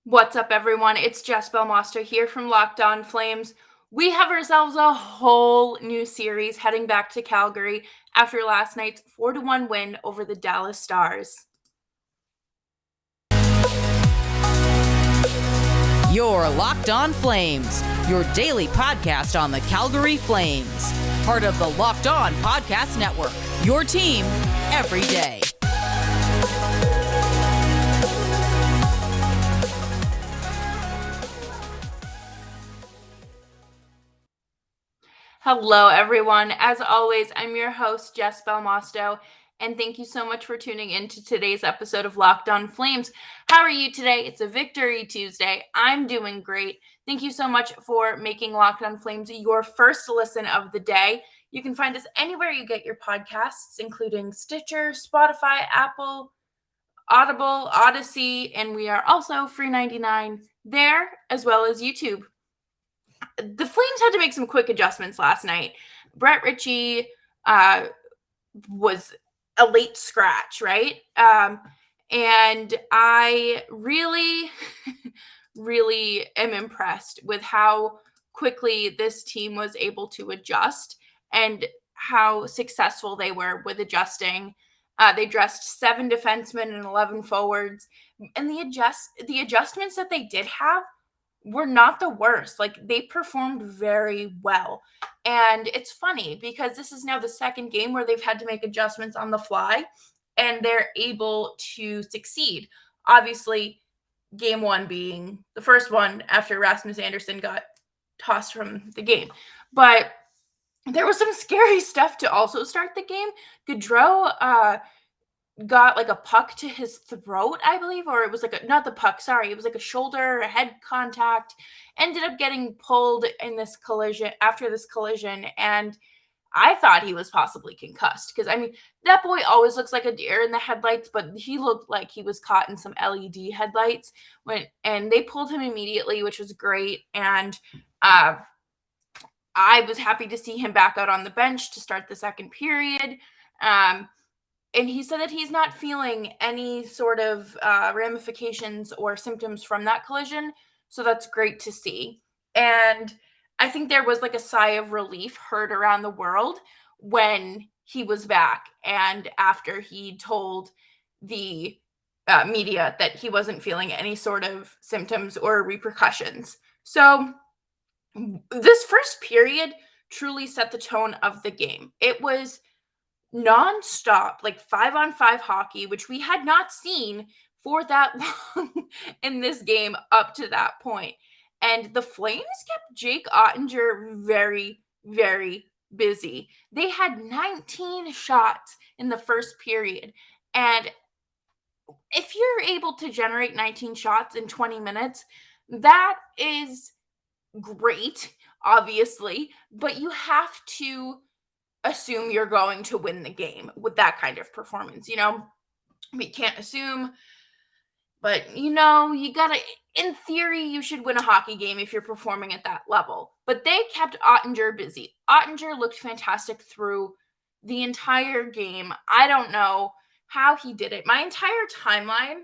What's up, everyone? It's Jess Belmosto here from Locked On Flames. We have ourselves a whole new series heading back to Calgary after last night's 4-1 win over the Dallas Stars. You're Locked On Flames, your daily podcast on the Calgary Flames. Part of the Locked On Podcast Network, your team every day. Hello, everyone. As always, I'm your host, Jess Belmosto, and thank you so much for tuning in to today's episode of Locked On Flames. How are you today? It's a Victory Tuesday. I'm doing great. Thank you so much for making Locked On Flames your first listen of the day. You can find us anywhere you get your podcasts, including Stitcher, Spotify, Apple, Audible, Odyssey, and we are also free 99 there, as well as YouTube. The Flames had to make some quick adjustments last night. Brett Ritchie was a late scratch, right? And I really, really am impressed with how quickly this team was able to adjust and how successful they were with adjusting. They dressed 7 defensemen and 11 forwards, and the adjustments that they did have were not the worst. Like, they performed very well. And it's funny because this is now the second game where they've had to make adjustments on the fly and they're able to succeed. Obviously, game 1 being the first one after Rasmus Andersson got tossed from the game. But there was some scary stuff to also start the game. Gaudreau got like a puck to his throat, I believe, or it was like not the puck, sorry, it was like a shoulder, a head contact, ended up getting pulled in this collision, and I thought he was possibly concussed because, I mean, that boy always looks like a deer in the headlights, but he looked like he was caught in some LED headlights and they pulled him immediately, which was great. And I was happy to see him back out on the bench to start the second period. And he said that he's not feeling any sort of ramifications or symptoms from that collision. So that's great to see. And I think there was like a sigh of relief heard around the world when he was back and after he told the media that he wasn't feeling any sort of symptoms or repercussions. So this first period truly set the tone of the game. It was nonstop, like 5-on-5 hockey, which we had not seen for that long in this game up to that point. And the Flames kept Jake Oettinger very, very busy. They had 19 shots in the first period. And if you're able to generate 19 shots in 20 minutes, that is great, obviously, but you have to assume you're going to win the game with that kind of performance. We can't assume, but you gotta, in theory, you should win a hockey game if you're performing at that level. But they kept Oettinger busy. Oettinger looked fantastic through the entire game. I don't know how he did it. My entire timeline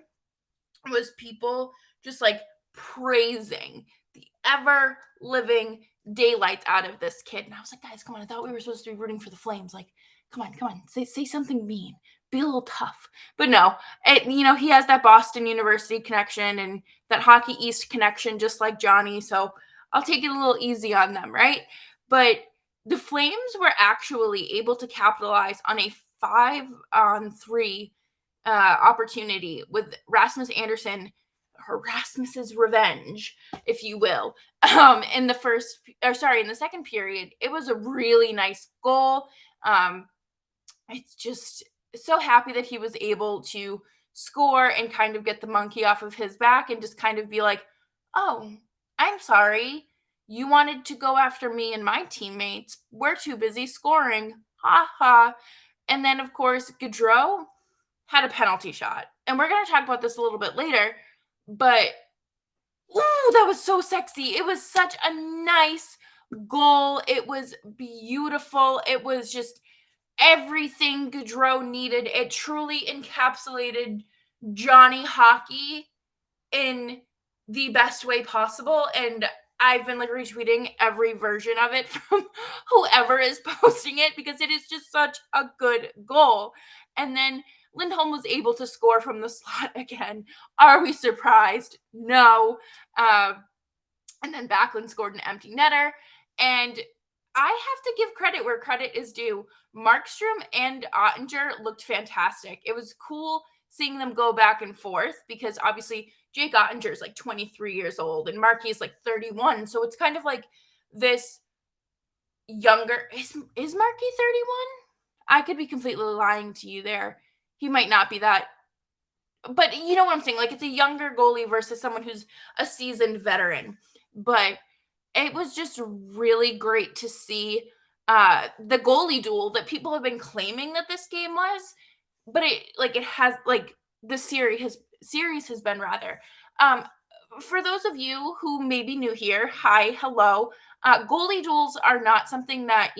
was people just like praising the ever living daylights out of this kid. And I was like, guys, come on. I thought we were supposed to be rooting for the Flames. Like, come on. Say something mean. Be a little tough. But no, he has that Boston University connection and that Hockey East connection, just like Johnny. So I'll take it a little easy on them, right? But the Flames were actually able to capitalize on a 5-on-3 opportunity with Rasmus Andersson, Rasmus's revenge, if you will, in the second period. It was a really nice goal. It's just so happy that he was able to score and kind of get the monkey off of his back and just kind of be like, oh, I'm sorry. You wanted to go after me and my teammates. We're too busy scoring. Ha ha. And then, of course, Gaudreau had a penalty shot. And we're going to talk about this a little bit later. But, ooh, that was so sexy. It was such a nice goal. It was beautiful. It was just everything Gaudreau needed. It truly encapsulated Johnny hockey in the best way possible. And I've been like retweeting every version of it from whoever is posting it because it is just such a good goal. And then Lindholm was able to score from the slot again. Are we surprised? No. And then Backlund scored an empty netter. And I have to give credit where credit is due. Markstrom and Oettinger looked fantastic. It was cool seeing them go back and forth because obviously Jake Oettinger is like 23 years old and Markey is like 31. So it's kind of like this younger. Is Markey 31? I could be completely lying to you there. He might not be that. But you know what I'm saying? Like it's a younger goalie versus someone who's a seasoned veteran. But it was just really great to see the goalie duel that people have been claiming that this game was, but it has like the series has been rather. For those of you who may be new here, hi, hello. Goalie duels are not something that,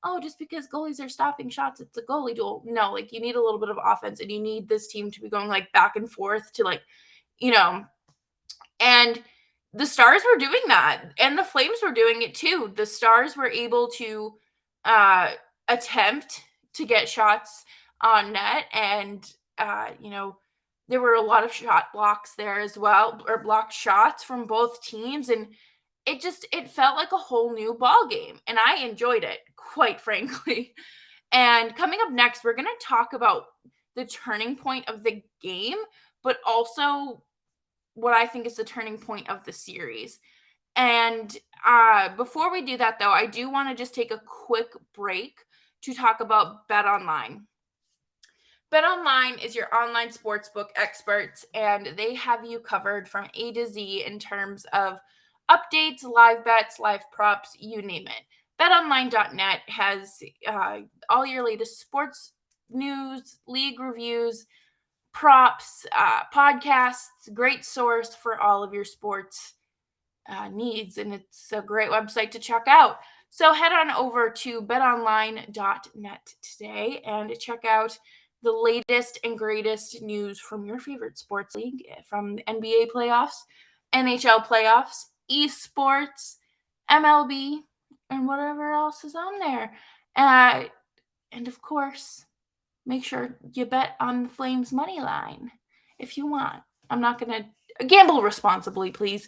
oh, just because goalies are stopping shots, it's a goalie duel. No, like you need a little bit of offense and you need this team to be going like back and forth to like, and the Stars were doing that, and the Flames were doing it too. The Stars were able to attempt to get shots on net, and there were a lot of shot blocks there as well, or blocked shots from both teams, and it felt like a whole new ball game, and I enjoyed it, quite frankly. And coming up next, we're going to talk about the turning point of the game, but also what I think is the turning point of the series. And before we do that, though, I do want to just take a quick break to talk about BetOnline. BetOnline is your online sportsbook experts, and they have you covered from A to Z in terms of updates, live bets, live props, you name it. BetOnline.net has all your latest sports news, league reviews, props, podcasts, great source for all of your sports needs, and it's a great website to check out. So head on over to betonline.net today and check out the latest and greatest news from your favorite sports league, from the NBA playoffs, NHL playoffs, esports, MLB, and whatever else is on there. And of course, make sure you bet on the Flames money line if you want. I'm not going to gamble responsibly, please.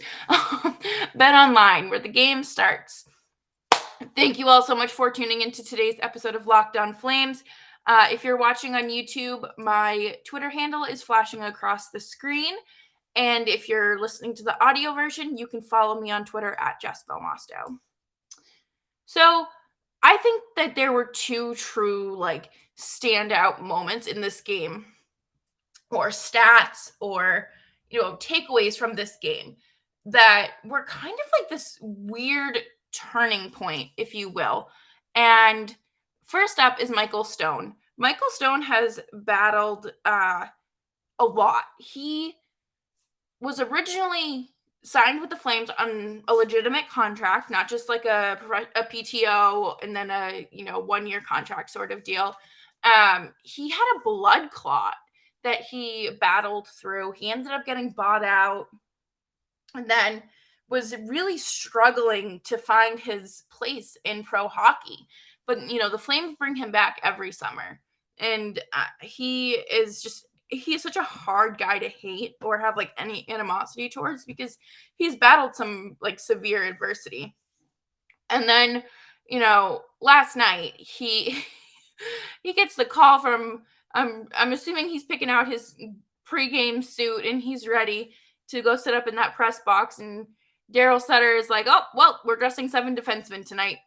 BetOnline, where the game starts. Thank you all so much for tuning into today's episode of Locked On Flames. If you're watching on YouTube, my Twitter handle is flashing across the screen. And if you're listening to the audio version, you can follow me on Twitter at Jess Belmosto. So I think that there were two true standout moments in this game, or stats, or takeaways from this game that were kind of like this weird turning point, if you will. And first up is Michael Stone. Michael Stone has battled a lot. He was originally signed with the Flames on a legitimate contract, not just like a PTO and then a 1-year contract sort of deal. He had a blood clot that he battled through. He ended up getting bought out and then was really struggling to find his place in pro hockey. But, the Flames bring him back every summer. And he is such a hard guy to hate or have any animosity towards, because he's battled some severe adversity. And then, last night he gets the call from, I'm assuming he's picking out his pregame suit and he's ready to go sit up in that press box. And Daryl Sutter is like, oh, well, we're dressing 7 defensemen tonight.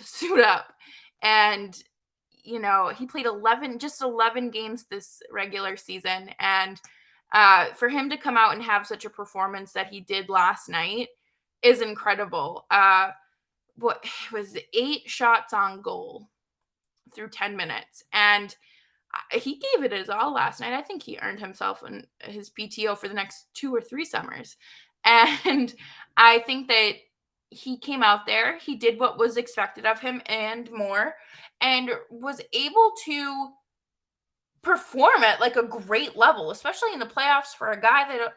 Suit up. And, he played 11 games this regular season. And for him to come out and have such a performance that he did last night is incredible. What was 8 shots on goal through 10 minutes. And he gave it his all last night. I think he earned himself his PTO for the next 2 or 3 summers. And I think that he came out there, he did what was expected of him and more, and was able to perform at a great level, especially in the playoffs for a guy that,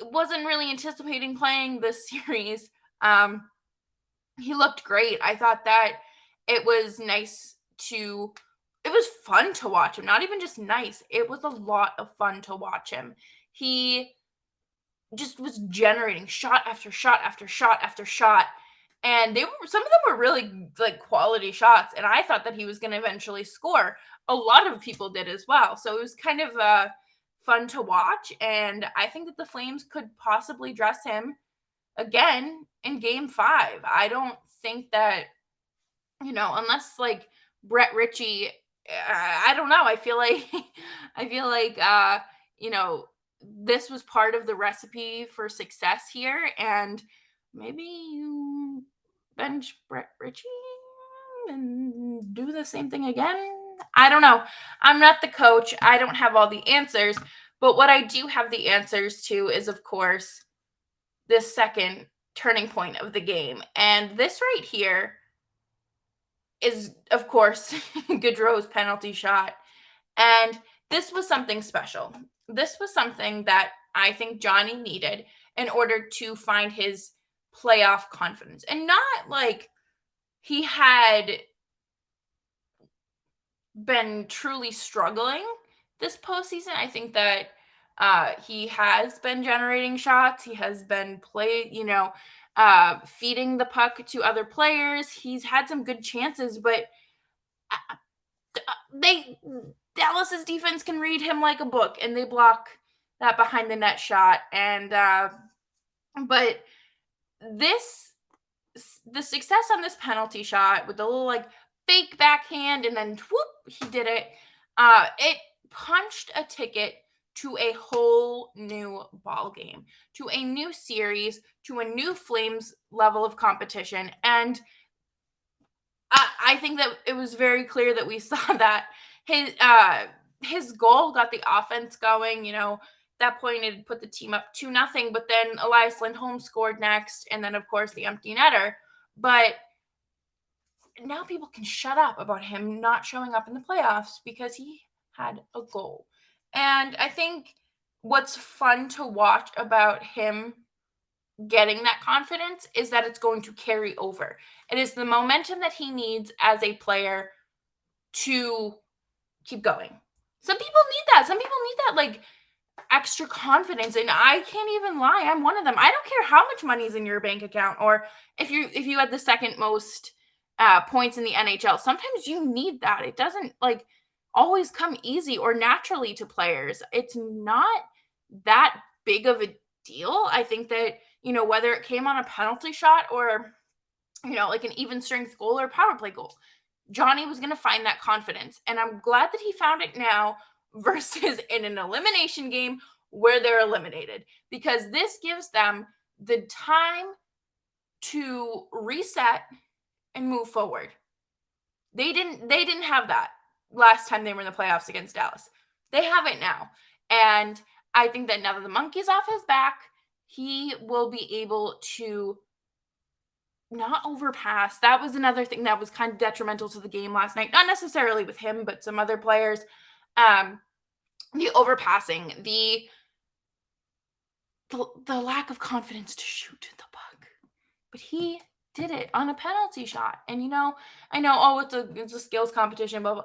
wasn't really anticipating playing this series. He looked great. I thought that it was it was fun to watch him. Not even just nice. It was a lot of fun to watch him. He just was generating shot after shot after shot after shot. And some of them were really like quality shots. And I thought that he was going to eventually score. A lot of people did as well. So it was kind of fun to watch. And I think that the Flames could possibly dress him again in game 5. I don't think that, unless like Brett Ritchie, I don't know. I feel like, this was part of the recipe for success here. And maybe you bench Brett Ritchie and do the same thing again. I don't know. I'm not the coach. I don't have all the answers. But what I do have the answers to is, of course, this second turning point of the game. And this right here is, of course, Gaudreau's penalty shot. And this was something special. This was something that I think Johnny needed in order to find his playoff confidence. And not like he had been truly struggling this postseason. I think that he has been generating shots. He has been feeding the puck to other players. He's had some good chances, but Dallas's defense can read him like a book, and they block that behind the net shot. And but the success on this penalty shot with the little like fake backhand, and then whoop, he did it. It punched a ticket to a whole new ball game, to a new series, to a new Flames level of competition. And I think that it was very clear that we saw that his goal got the offense going. At that point it put the team up 2-0, but then Elias Lindholm scored next, and then of course the empty netter. But now people can shut up about him not showing up in the playoffs because he had a goal. And I think what's fun to watch about him getting that confidence is that it's going to carry over. It is the momentum that he needs as a player to keep going. Some people need that. Some people need that like extra confidence, and I can't even lie, I'm one of them. I don't care how much money's in your bank account, or if you had the second most points in the NHL. Sometimes you need that. It doesn't like always come easy or naturally to players. It's not that big of a deal. I think that, whether it came on a penalty shot or, like an even strength goal or power play goal, Johnny was going to find that confidence. And I'm glad that he found it now versus in an elimination game where they're eliminated, because this gives them the time to reset and move forward. They didn't have that last time they were in the playoffs against Dallas. They have it now. And I think that now that the monkey's off his back, he will be able to not overpass. That was another thing that was kind of detrimental to the game last night. Not necessarily with him, but some other players. The overpassing, the lack of confidence to shoot the puck. But he did it on a penalty shot. And I know, it's a skills competition, blah, blah.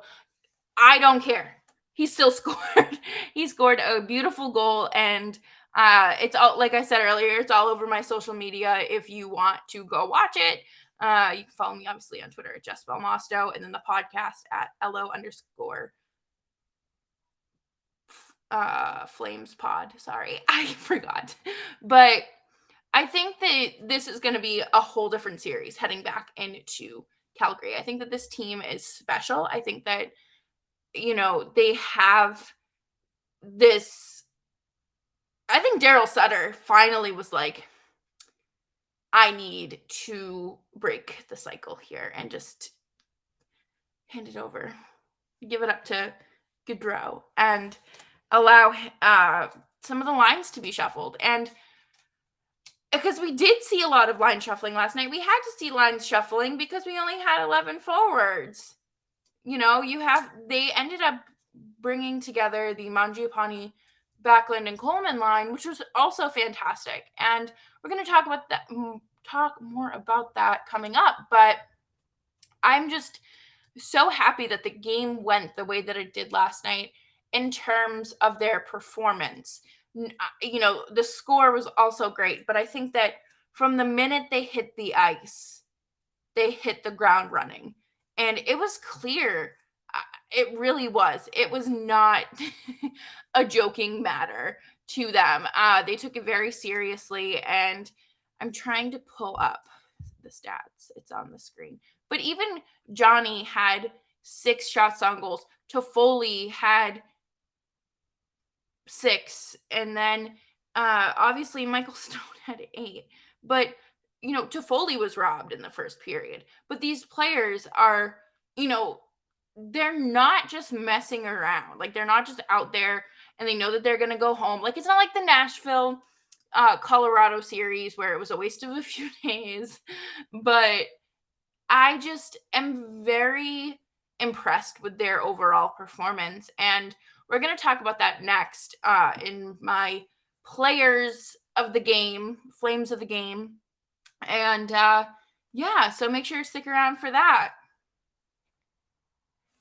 I don't care. He still scored. He scored a beautiful goal, and it's all, like I said earlier, it's all over my social media if you want to go watch it. You can follow me obviously on Twitter at Jess Belmosto, and then the podcast at @LO_Flames pod. Sorry, I forgot. But I think that this is going to be a whole different series heading back into Calgary. I think that this team is special. I think that, they have this. I think Daryl Sutter finally was like, I need to break the cycle here and just hand it over, give it up to Gaudreau, and allow some of the lines to be shuffled. And because we did see a lot of line shuffling last night, we had to see lines shuffling because we only had 11 forwards. They ended up bringing together the Mangiapane Backlund and Coleman line, which was also fantastic. And we're going to talk more about that coming up. But I'm just so happy that the game went the way that it did last night in terms of their performance. The score was also great, but I think that from the minute they hit the ice, they hit the ground running. And it was clear. It really was. It was not a joking matter to them. They took it very seriously, and I'm trying to pull up the stats. It's on the screen. But even Johnny had 6 shots on goals. Toffoli had 6, and then obviously Michael Stone had 8. But Toffoli was robbed in the first period. But these players are, they're not just messing around. Like, they're not just out there and they know that they're going to go home. Like, it's not like the Nashville Colorado series where it was a waste of a few days. But I just am very impressed with their overall performance. And we're going to talk about that next in my players of the game, Flames of the game. And so make sure to stick around for that.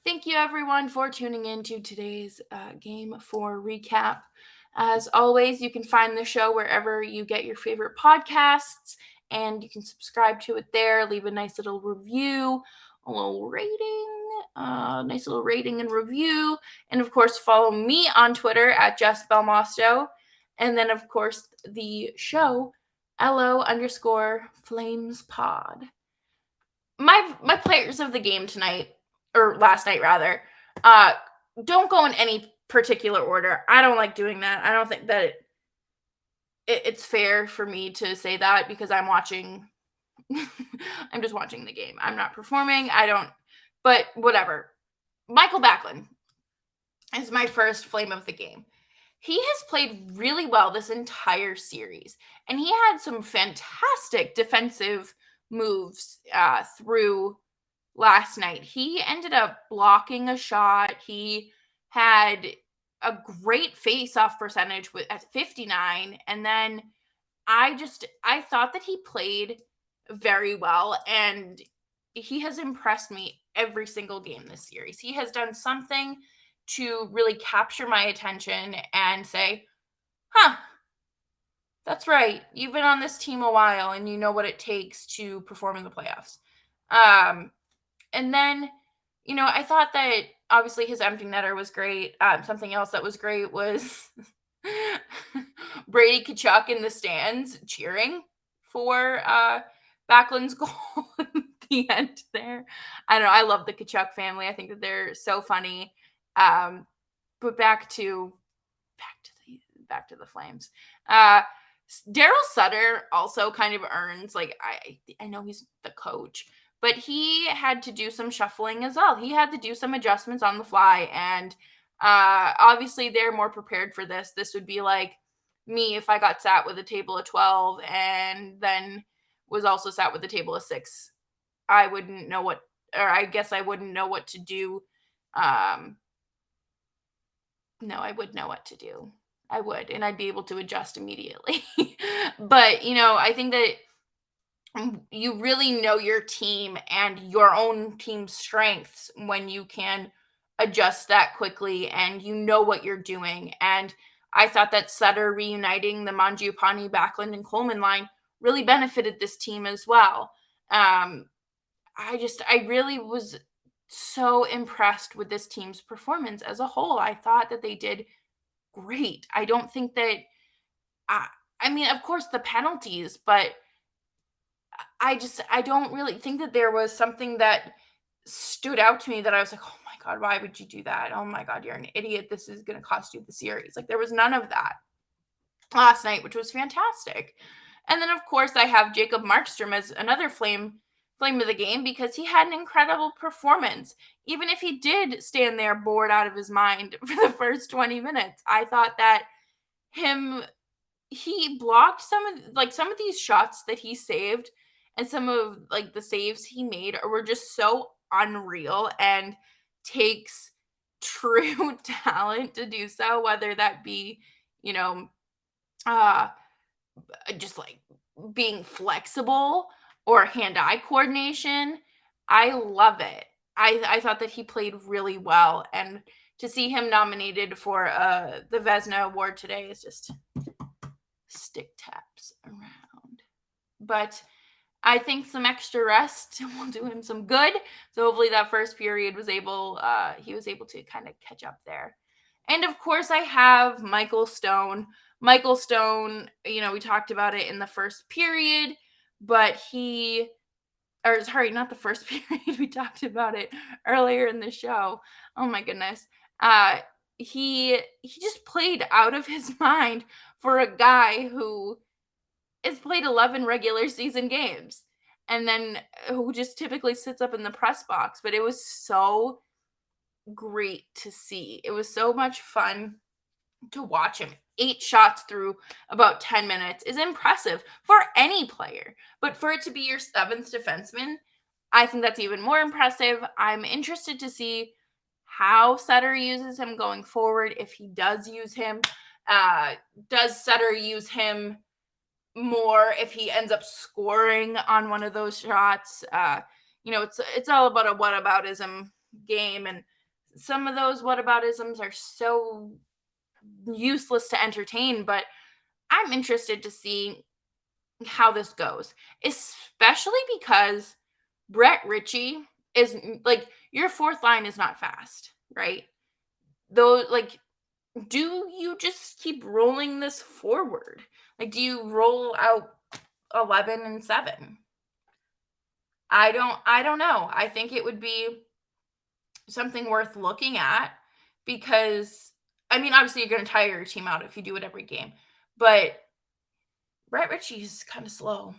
Thank you, everyone, for tuning in to today's Game 4 recap. As always, you can find the show wherever you get your favorite podcasts, and you can subscribe to it there. Leave a nice little review, a little rating and review. And, of course, follow me on Twitter at Jess Belmosto. And then, of course, the show, LO_FlamesPod. My players of the game tonight, or last night rather, don't go in any particular order. I don't like doing that. I don't think that it's fair for me to say that because I'm just watching the game. I'm not performing. But whatever. Michael Backlund is my first Flame of the game. He has played really well this entire series, and he had some fantastic defensive moves through last night. He ended up blocking a shot. He had a great face-off percentage at 59, and then I thought that he played very well, and he has impressed me every single game this series. He has done something to really capture my attention and say, that's right. You've been on this team a while and you know what it takes to perform in the playoffs. And then, I thought that obviously his empty netter was great. Something else that was great was Brady Tkachuk in the stands cheering for Backlund's goal at the end there. I don't know. I love the Tkachuk family. I think that they're so funny. But back to the Flames. Daryl Sutter also kind of earns, I know he's the coach, but he had to do some shuffling as well. He had to do some adjustments on the fly, and obviously they're more prepared for this. This would be like me if I got sat with a table of 12 and then was also sat with a table of 6. I wouldn't know what to do. No, I would know what to do. I would, and I'd be able to adjust immediately. But, I think that you really know your team and your own team's strengths when you can adjust that quickly and you know what you're doing. And I thought that Sutter reuniting the Mangiapane, Backlund, and Coleman line really benefited this team as well. I really was so impressed with this team's performance as a whole. I thought that they did great. I don't think that, of course the penalties, but I don't really think that there was something that stood out to me that I was like, oh my God, why would you do that? Oh my God, you're an idiot. This is going to cost you the series. Like, there was none of that last night, which was fantastic. And then, of course, I have Jacob Markstrom as another flame of the game because he had an incredible performance. Even if he did stand there bored out of his mind for the first 20 minutes, I thought that he blocked some of these shots that he saved, and some of the saves he made were just so unreal and takes true talent to do so, whether that be you know, uh, just like being flexible or hand-eye coordination. I love it. I thought that he played really well, and to see him nominated for the Vezina Award today is just stick taps around. But I think some extra rest will do him some good. So hopefully that first period he was able to kind of catch up there. And of course I have Michael Stone. Michael Stone, we talked about it in the first period, but not the first period. We talked about it earlier in the show. Oh my goodness. He just played out of his mind for a guy who has played 11 regular season games and then who just typically sits up in the press box. But it was so great to see. It was so much fun to watch him. 8 shots through about 10 minutes is impressive for any player. But for it to be your 7th defenseman, I think that's even more impressive. I'm interested to see how Sutter uses him going forward, if he does use him. Does Sutter use him more if he ends up scoring on one of those shots? It's all about a whataboutism game, and some of those whataboutisms are so useless to entertain, but I'm interested to see how this goes, especially because Brett Ritchie is like, your 4th line is not fast, right? Though, like, do you just keep rolling this forward? Like, do you roll out 11 and 7? I don't know. I think it would be something worth looking at because, I mean, obviously you're going to tire your team out if you do it every game, but Brett Ritchie's kind of slow.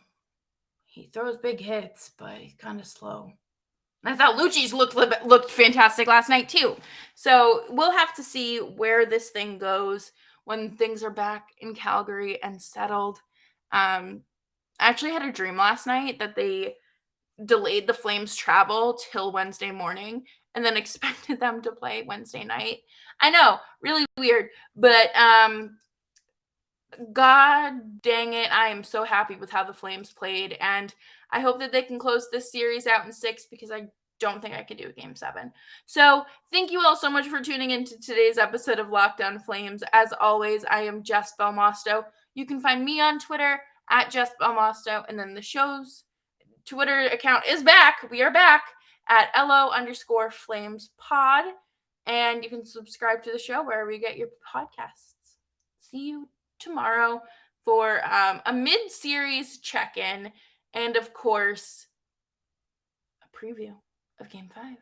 He throws big hits, but he's kind of slow. I thought Lucic's looked fantastic last night too. So we'll have to see where this thing goes when things are back in Calgary and settled. I actually had a dream last night that they delayed the Flames' travel till Wednesday morning and then expected them to play Wednesday night. I know, really weird, but God dang it, I am so happy with how the Flames played, and I hope that they can close this series out in 6 because I don't think I could do a game 7. So thank you all so much for tuning into today's episode of Locked On Flames. As always, I am Jess Belmosto. You can find me on Twitter at Jess Belmosto, and then the show's Twitter account is back. We are back at LO_FlamesPod, and you can subscribe to the show wherever you get your podcasts. See you tomorrow for a mid-series check-in and, of course, a preview of Game 5.